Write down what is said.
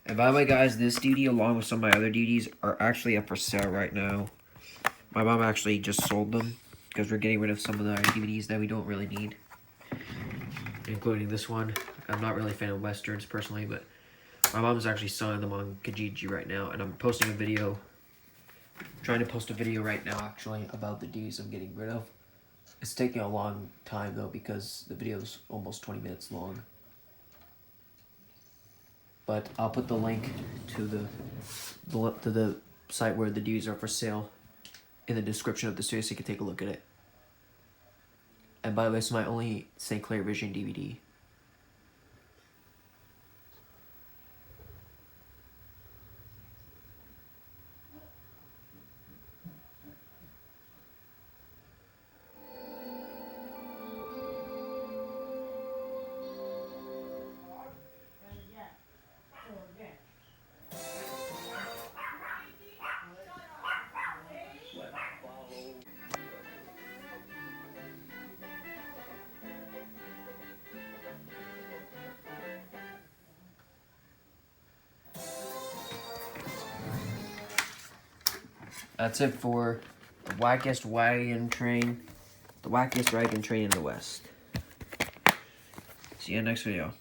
And by the way, guys, this DVD along with some of my other DVDs are actually up for sale right now. My mom actually just sold them because we're getting rid of some of the DVDs that we don't really need, including this one. I'm not really a fan of Westerns personally, but my mom's actually selling them on Kijiji right now, and I'm posting a video, trying to post a video right now actually about the DVDs I'm getting rid of. It's taking a long time though because the video's almost 20 minutes long. But I'll put the link to the site where the DVDs are for sale in the description of this video so you can take a look at it. And by the way, it's my only St Clair Vision DVD. That's it for the Wackiest wagon train, the Wackiest wagon train in the West. See you in the next video.